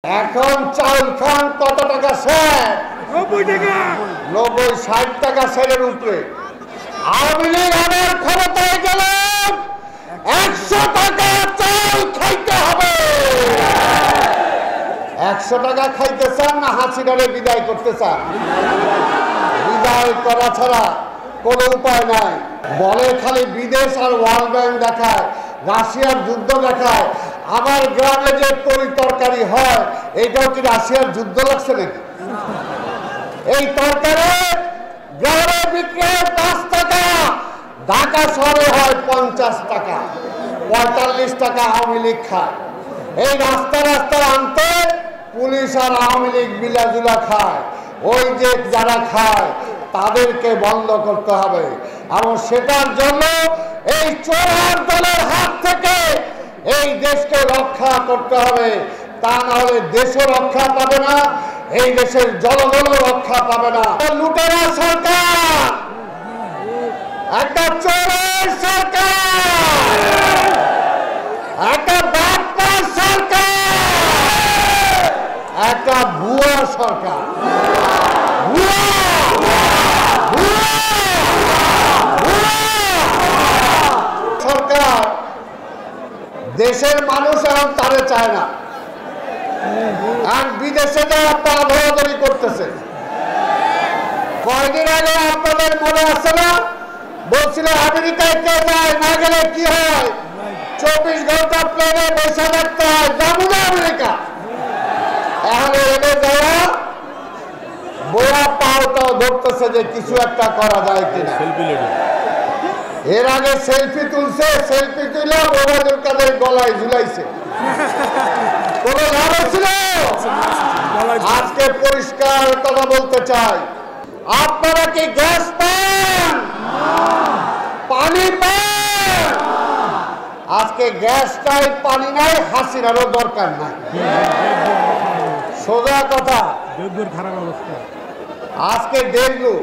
এখন চাউল খান কত টাকা স্যার? 90 টাকা 90-60 টাকা স্যারের উপরে। আওয়ামী লীগ আবার ক্ষমতায় গেলে 100 টাকা চাউল খাইতে হবে। 100 টাকা খাইতে চান না হাসিনারে বিদায় করতে চান? বিদায় করা ছাড়া কোনো উপায় নাই। বলে খালি বিদেশ আর ওয়ার্ল্ড ব্যাংক দেখায়, রাশিয়ার যুদ্ধ দেখায়। আমার গ্রামে যে তরকারি হয় এইটাও কি রাশিয়ার যুদ্ধ লাগছে নাকি? এই তরকারি গ্রামে বিক্রি হয় 5 টাকা, ঢাকা শহরে হয় 50 টাকা, 45 টাকা আওয়ামী লীগ খায়। এই রাস্তা আনতে পুলিশ আর আওয়ামী লীগ মিলাজুলা খায়। ওই যে যারা খায় তাদেরকে বন্ধ করতে হবে এবং সেটার জন্য এই চোরার দলের হাত থেকে এই দেশকে রক্ষা করতে হবে। তা না হলে দেশও রক্ষা পাবে না, এই দেশের জনগণও রক্ষা পাবে না। লুটেরা সরকার, একটা চোরের সরকার, একটা বাটপার সরকার, একটা ভুয়া সরকার। সরকার দেশের মানুষ এখন তারে চায় না, আর বিদেশে যারা পা ধরাধরি করতেছে। কয়দিন আগে আপনাদের মনে আছে না, বলছিল আমেরিকায় কে যায়, না গেলে কি হয়, 24 ঘন্টা প্লেনে বসে থাকতে হয়, যাবো না আমেরিকা। এখন এনে যাওয়া বোয়া পাওটাও ধরতেছে যে কিছু একটা করা যায় কিনা। এর আগে সেলফি তুলছে, সেলফি তুলে ওবায়দুল কাদের গলায় ঝুলাইছে, কোনো লাভ ছিল? আজকে পরিষ্কার কথা বলতে চাই, আপনারা কি গ্যাস পান, পানি পান? আজকে গ্যাস নাই, পানি নাই, হাসিনারও দরকার নাই। সোজা কথা। আজকে ডেঙ্গু,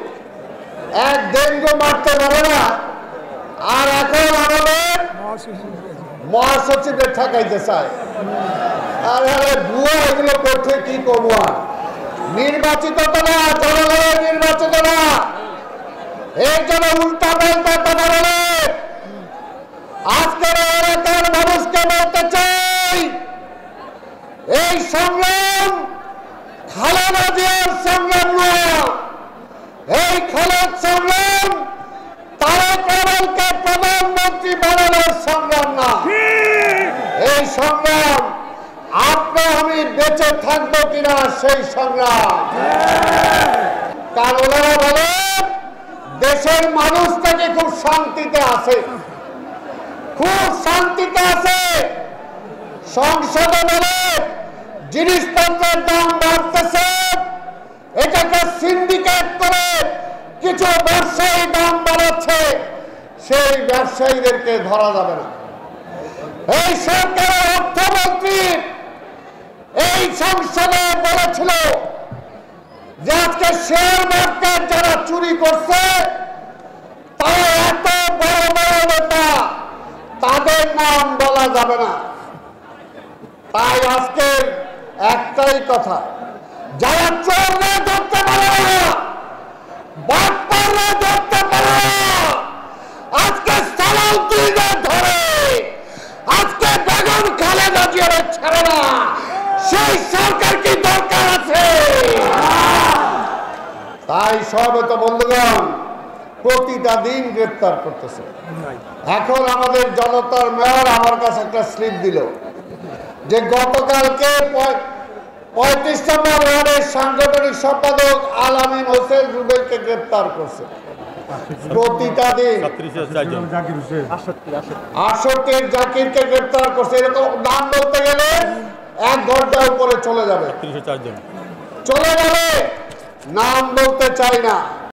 এক ডেঙ্গু মারতে পারে না, আর এখন আমাদের মহাসচিবের ঠেকাইতে চায়। আর ভুয়া এগুলো করতে কি করবো? আর নির্বাচিত তো না, জনগণের নির্বাচিত না, এই জন্য উল্টা পাল্টা কথা বলে। আজকের এলাকার মানুষকে বলতে চাই, এই সংগ্রাম খালেদা জিয়ার সংগ্রাম নয়, এই খালেদ সংগ্রাম তারেক রহমানকে প্রধানমন্ত্রী বানানোর সংগ্রাম না। এই সংগ্রাম আপনি আমি বেঁচে থাকবো কিনা সেই সংগ্রাম। কারণ ওনারা বলেন দেশের মানুষ থেকে খুব শান্তিতে আছে, খুব শান্তিতে আছে। সংসদে বলে জিনিসপত্রের দাম বাড়তেছে, এটাকে সিন্ডিকেট করে কিছু ব্যবসায়ী দাম বাড়াচ্ছে, সেই ব্যবসায়ীদেরকে ধরা যাবে না। এই সরকারের অর্থমন্ত্রী এই সংসদে বলেছিল যে আজকে শেয়ার মার্কেট যারা চুরি করছে তারা এত বড় বড় নেতা, তাদের নাম বলা যাবে না। তাই আজকে একটাই কথা, যারা চোররা ধরতে পারে না, বাটপাররা ধরতে পারে না, আজকে সালাল তুলে ধরে, আজকে বেগম খালেদা জিয়ার ছাড়ে না, সেই সরকার কি দরকার আছে? তাই সর্বত বন্ধুগণ প্রতিটা দিন গ্রেফতার করতেছে। এখন আমাদের জনতার মেয়র আমার কাছে একটা স্লিপ দিল যে গতকালকে 35 নম্বর ওয়ার্ডের সাংগঠনিক সম্পাদক আল আমিন হোসেন রুবেলকে গ্রেফতার করছে। প্রতিটা দিন 68 জাকিরকে গ্রেফতার করছে। এরকম নাম বলতে গেলে 1 ঘন্টা উপরে চলে যাবে, নাম বলতে চাই না।